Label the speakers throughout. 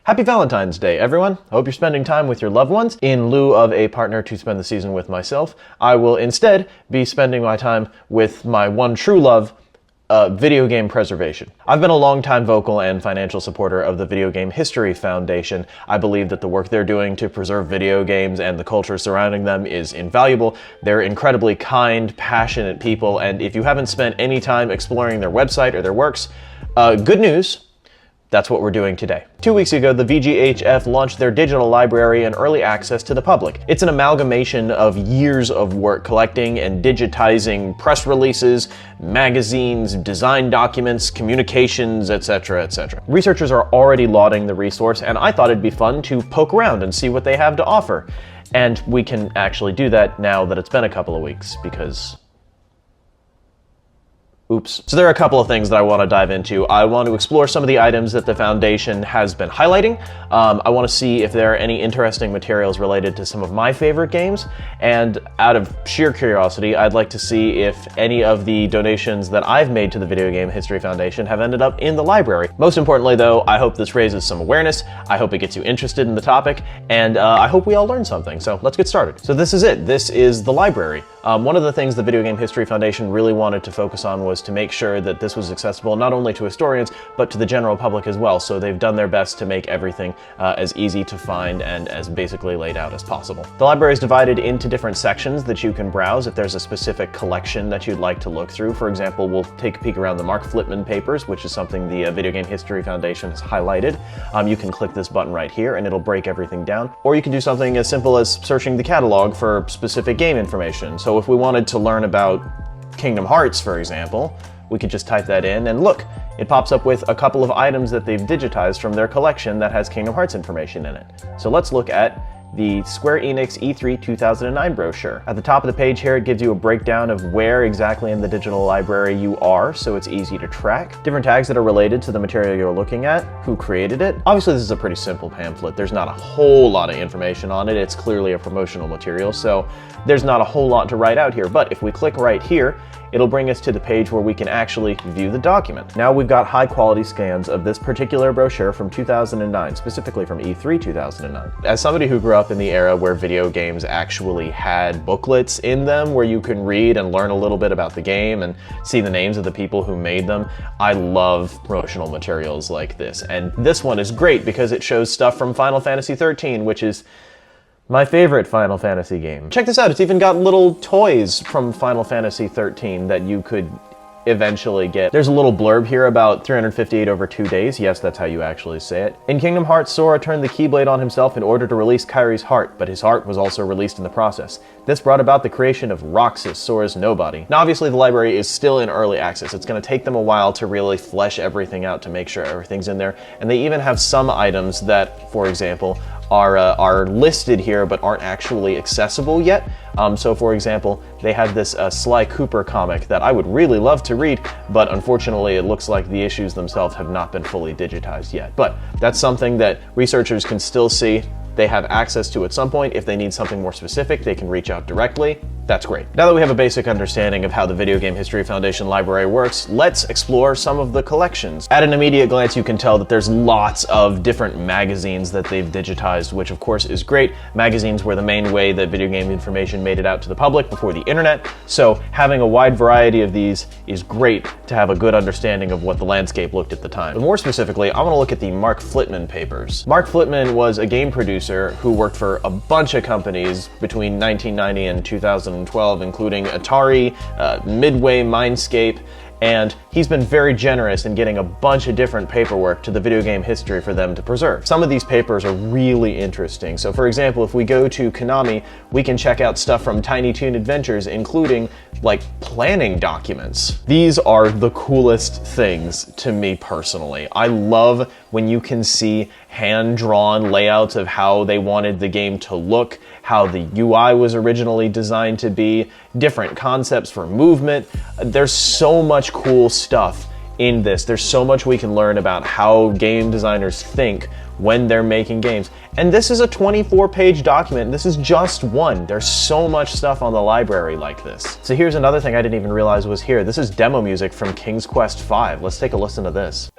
Speaker 1: Happy Valentine's Day, everyone. I hope you're spending time with your loved ones. In lieu of a partner to spend the season with myself, I will instead be spending my time with my one true love, video game preservation. I've been a longtime vocal and financial supporter of the Video Game History Foundation. I believe that the work they're doing to preserve video games and the culture surrounding them is invaluable. They're incredibly kind, passionate people, and if you haven't spent any time exploring their website or their works, good news. That's what we're doing today. 2 weeks ago, the VGHF launched their digital library in early access to the public. It's an amalgamation of years of work collecting and digitizing press releases, magazines, design documents, communications, etc., etc. Researchers are already lauding the resource, and I thought it'd be fun to poke around and see what they have to offer. And we can actually do that now that it's been a couple of weeks, because oops. So there are a couple of things that I want to dive into. I want to explore some of the items that the Foundation has been highlighting. I want to see if there are any interesting materials related to some of my favorite games. And out of sheer curiosity, I'd like to see if any of the donations that I've made to the Video Game History Foundation have ended up in the library. Most importantly though, I hope this raises some awareness. I hope it gets you interested in the topic. And I hope we all learn something. So let's get started. So this is it. This is the library. One of the things the Video Game History Foundation really wanted to focus on was to make sure that this was accessible not only to historians, but to the general public as well. So they've done their best to make everything as easy to find and as basically laid out as possible. The library is divided into different sections that you can browse if there's a specific collection that you'd like to look through. For example, we'll take a peek around the Mark Flitman papers, which is something the Video Game History Foundation has highlighted. You can click this button right here and it'll break everything down. Or you can do something as simple as searching the catalog for specific game information. So if we wanted to learn about Kingdom Hearts, for example, we could just type that in and look, it pops up with a couple of items that they've digitized from their collection that has Kingdom Hearts information in it. So let's look at the Square Enix E3 2009 brochure. At the top of the page here, it gives you a breakdown of where exactly in the digital library you are, so it's easy to track. Different tags that are related to the material you're looking at, who created it. Obviously, this is a pretty simple pamphlet. There's not a whole lot of information on it. It's clearly a promotional material, so there's not a whole lot to write out here. But if we click right here, it'll bring us to the page where we can actually view the document. Now we've got high quality scans of this particular brochure from 2009, specifically from E3 2009. As somebody who grew up in the era where video games actually had booklets in them where you can read and learn a little bit about the game and see the names of the people who made them, I love promotional materials like this. And this one is great because it shows stuff from Final Fantasy 13, which is my favorite Final Fantasy game. Check this out, it's even got little toys from Final Fantasy 13 that you could eventually get. There's a little blurb here about 358 over 2 days. Yes, that's how you actually say it. In Kingdom Hearts, Sora turned the Keyblade on himself in order to release Kairi's heart, but his heart was also released in the process. This brought about the creation of Roxas, Sora's nobody. Now obviously the library is still in early access. It's going to take them a while to really flesh everything out to make sure everything's in there, and they even have some items that, for example, are listed here but aren't actually accessible yet. So for example, they had this Sly Cooper comic that I would really love to read, but unfortunately it looks like the issues themselves have not been fully digitized yet. But that's something that researchers can still see. They have access to at some point. If they need something more specific, they can reach out directly. That's great. Now that we have a basic understanding of how the Video Game History Foundation library works, let's explore some of the collections. At an immediate glance, you can tell that there's lots of different magazines that they've digitized, which of course is great. Magazines were the main way that video game information made it out to the public before the internet, so having a wide variety of these is great to have a good understanding of what the landscape looked at the time. But more specifically, I want to look at the Mark Flitman papers. Mark Flitman was a game producer who worked for a bunch of companies between 1990 and 2012, including Atari, Midway, Mindscape, and he's been very generous in getting a bunch of different paperwork to the video game history for them to preserve. Some of these papers are really interesting. So for example, if we go to Konami, we can check out stuff from Tiny Toon Adventures, including like planning documents. These are the coolest things to me personally. I love when you can see hand-drawn layouts of how they wanted the game to look, how the UI was originally designed to be, different concepts for movement. There's so much cool stuff in this. There's so much we can learn about how game designers think when they're making games. And this is a 24-page document. This is just one. There's so much stuff on the library like this. So here's another thing I didn't even realize was here. This is demo music from King's Quest V. Let's take a listen to this.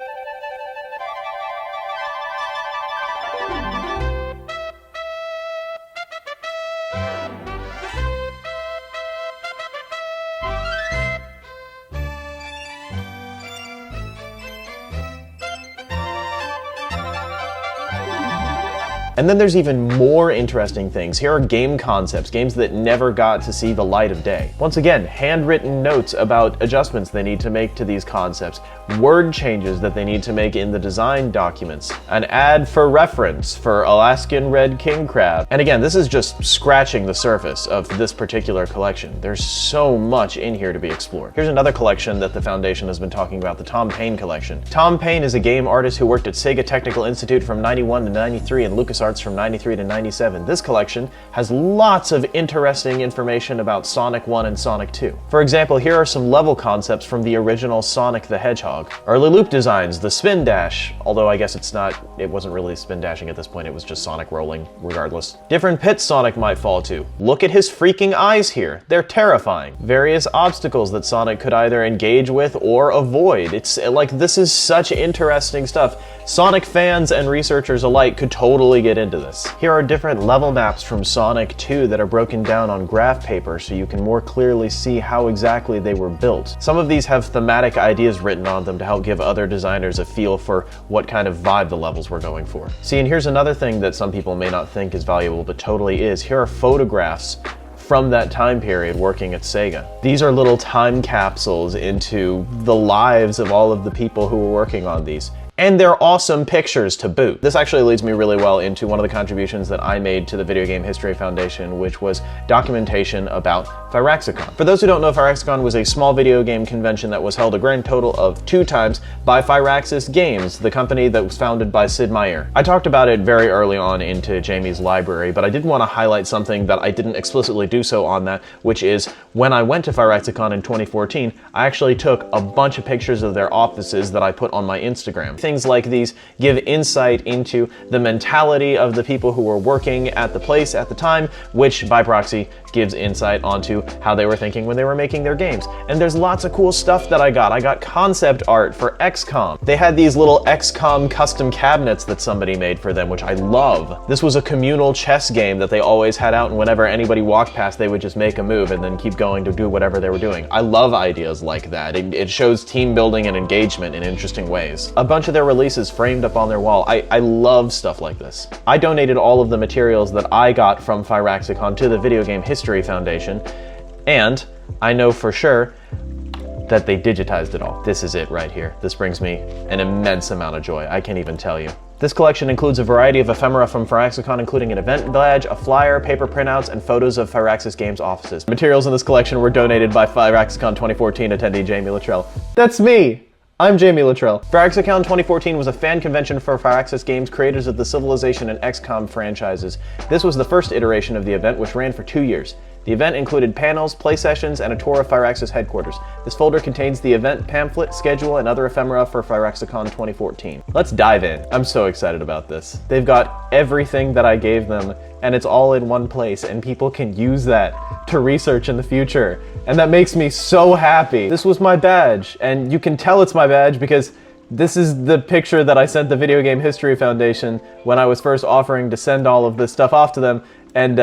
Speaker 1: And then there's even more interesting things. Here are game concepts, games that never got to see the light of day. Once again, handwritten notes about adjustments they need to make to these concepts, word changes that they need to make in the design documents, an ad for reference for Alaskan red king crab. And again, this is just scratching the surface of this particular collection. There's so much in here to be explored. Here's another collection that the Foundation has been talking about, the Tom Payne collection. Tom Payne is a game artist who worked at Sega Technical Institute from 91 to 93 and LucasArts from 93 to 97. This collection has lots of interesting information about Sonic 1 and Sonic 2. For example, here are some level concepts from the original Sonic the Hedgehog. Early loop designs, the spin dash, although I guess it wasn't really spin dashing at this point, it was just Sonic rolling regardless. Different pits Sonic might fall to. Look at his freaking eyes here. They're terrifying. Various obstacles that Sonic could either engage with or avoid. It's like, this is such interesting stuff. Sonic fans and researchers alike could totally get into this. Here are different level maps from Sonic 2 that are broken down on graph paper so you can more clearly see how exactly they were built. Some of these have thematic ideas written on them to help give other designers a feel for what kind of vibe the levels were going for. See, and here's another thing that some people may not think is valuable, but totally is. Here are photographs from that time period working at Sega. These are little time capsules into the lives of all of the people who were working on these. And they're awesome pictures to boot. This actually leads me really well into one of the contributions that I made to the Video Game History Foundation, which was documentation about Firaxicon. For those who don't know, Firaxicon was a small video game convention that was held a grand total of 2 times by Firaxis Games, the company that was founded by Sid Meier. I talked about it very early on into Jamie's library, but I did want to highlight something that I didn't explicitly do so on that, which is when I went to Firaxicon in 2014, I actually took a bunch of pictures of their offices that I put on my Instagram. Things like these give insight into the mentality of the people who were working at the place at the time, which by proxy gives insight onto how they were thinking when they were making their games. And there's lots of cool stuff that I got. I got concept art for XCOM. They had these little XCOM custom cabinets that somebody made for them, which I love. This was a communal chess game that they always had out, and whenever anybody walked past, they would just make a move and then keep going to do whatever they were doing. I love ideas like that. It shows team building and engagement in interesting ways. A bunch of their releases framed up on their wall. I love stuff like this. I donated all of the materials that I got from Firaxicon to the Video Game History Foundation, and I know for sure that they digitized it all. This is it right here. This brings me an immense amount of joy. I can't even tell you. This collection includes a variety of ephemera from Firaxicon, including an event badge, a flyer, paper printouts, and photos of Firaxis Games offices. Materials in this collection were donated by Firaxicon 2014 attendee Jamie Luttrell. That's me! I'm Jamie Luttrell. Firaxicon 2014 was a fan convention for Firaxis Games, creators of the Civilization and XCOM franchises. This was the first iteration of the event, which ran for 2 years. The event included panels, play sessions, and a tour of Firaxis headquarters. This folder contains the event pamphlet, schedule, and other ephemera for Firaxicon 2014. Let's dive in. I'm so excited about this. They've got everything that I gave them, and it's all in one place, and people can use that to research in the future. And that makes me so happy. This was my badge, and you can tell it's my badge because this is the picture that I sent the Video Game History Foundation when I was first offering to send all of this stuff off to them, and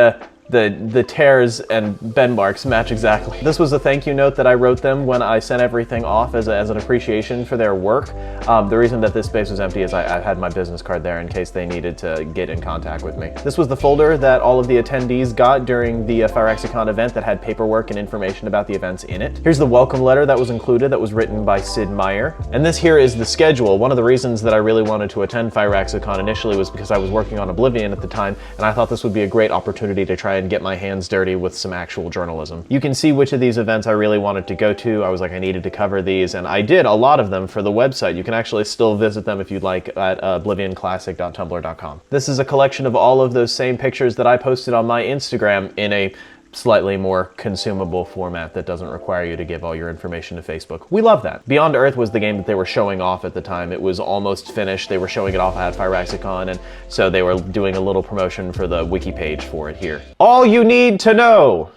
Speaker 1: the tears and bend marks match exactly. This was a thank you note that I wrote them when I sent everything off as an appreciation for their work. The reason that this space was empty is I had my business card there in case they needed to get in contact with me. This was the folder that all of the attendees got during the Firaxicon event that had paperwork and information about the events in it. Here's the welcome letter that was included that was written by Sid Meier. And this here is the schedule. One of the reasons that I really wanted to attend Firaxicon initially was because I was working on Oblivion at the time, and I thought this would be a great opportunity to try and get my hands dirty with some actual journalism. You can see which of these events I really wanted to go to. I was like, I needed to cover these, and I did a lot of them for the website. You can actually still visit them if you'd like at oblivionclassic.tumblr.com. This is a collection of all of those same pictures that I posted on my Instagram in a slightly more consumable format that doesn't require you to give all your information to Facebook. We love that. Beyond Earth was the game that they were showing off at the time. It was almost finished. They were showing it off at Firaxicon, and so they were doing a little promotion for the wiki page for it here. All you need to know!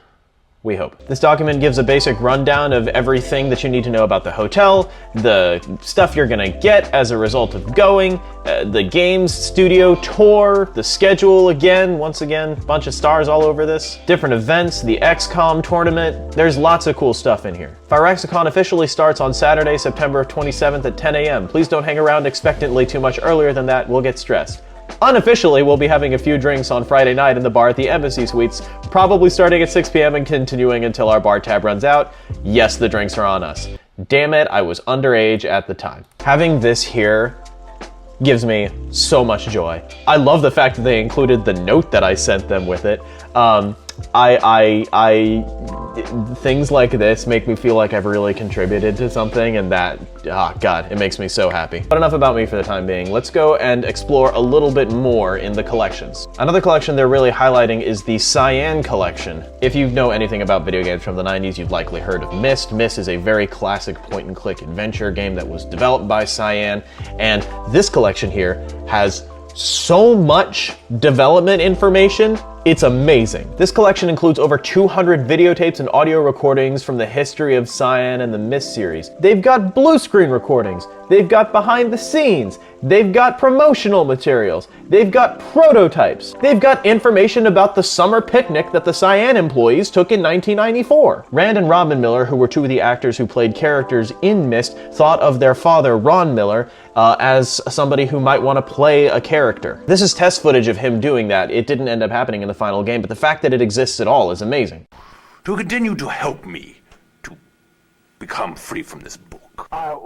Speaker 1: We hope. This document gives a basic rundown of everything that you need to know about the hotel, the stuff you're gonna get as a result of going, the games studio tour, the schedule again, once again, bunch of stars all over this, different events, the XCOM tournament. There's lots of cool stuff in here. Firaxicon officially starts on Saturday, September 27th at 10 a.m. Please don't hang around expectantly too much earlier than that, we'll get stressed. Unofficially, we'll be having a few drinks on Friday night in the bar at the Embassy Suites, probably starting at 6 p.m. and continuing until our bar tab runs out. Yes, the drinks are on us. Damn it, I was underage at the time. Having this here gives me so much joy. I love the fact that they included the note that I sent them with it. Things like this make me feel like I've really contributed to something, and that, God, it makes me so happy. But enough about me for the time being. Let's go and explore a little bit more in the collections. Another collection they're really highlighting is the Cyan collection. If you know anything about video games from the 90s, you've likely heard of Myst. Myst is a very classic point-and-click adventure game that was developed by Cyan, and this collection here has so much development information. It's amazing. This collection includes over 200 videotapes and audio recordings from the history of Cyan and the Myst series. They've got blue screen recordings. They've got behind the scenes. They've got promotional materials. They've got prototypes. They've got information about the summer picnic that the Cyan employees took in 1994. Rand and Robin Miller, who were two of the actors who played characters in Myst, thought of their father, Ron Miller, as somebody who might want to play a character. This is test footage of him doing that. It didn't end up happening in the final game, but the fact that it exists at all is amazing.
Speaker 2: To continue to help me to become free from this book.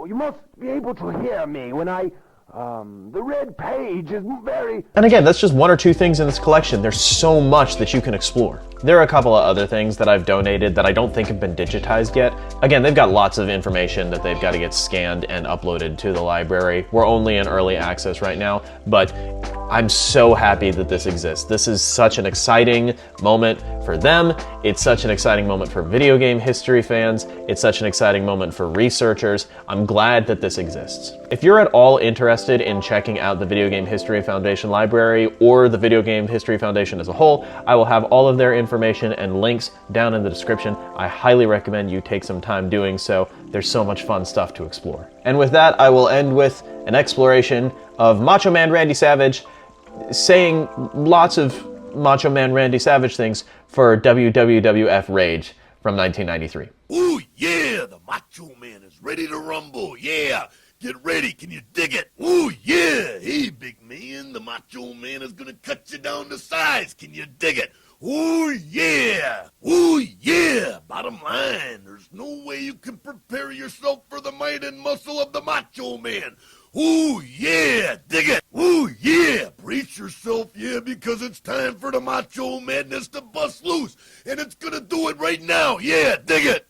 Speaker 3: You must be able to hear me when the red page is very...
Speaker 1: And again, that's just one or two things in this collection. There's so much that you can explore. There are a couple of other things that I've donated that I don't think have been digitized yet. Again, they've got lots of information that they've got to get scanned and uploaded to the library. We're only in early access right now, but I'm so happy that this exists. This is such an exciting moment for them. It's such an exciting moment for video game history fans. It's such an exciting moment for researchers. I'm glad that this exists. If you're at all interested in checking out the Video Game History Foundation library or the Video Game History Foundation as a whole, I will have all of their information and links down in the description. I highly recommend you take some time doing so. There's so much fun stuff to explore. And with that, I will end with an exploration of Macho Man Randy Savage saying lots of Macho Man Randy Savage things for WWF Rage from 1993.
Speaker 4: Ooh, yeah, the Macho Man is ready to rumble, yeah. Get ready, can you dig it? Ooh, yeah, hey, big man, the Macho Man is gonna cut you down to size, can you dig it? Ooh, yeah, bottom line, there's no way you can prepare yourself for the might and muscle of the Macho Man. Ooh, yeah, dig it. Ooh, yeah, brace yourself, yeah, because it's time for the Macho Madness to bust loose, and it's gonna do it right now, yeah, dig it.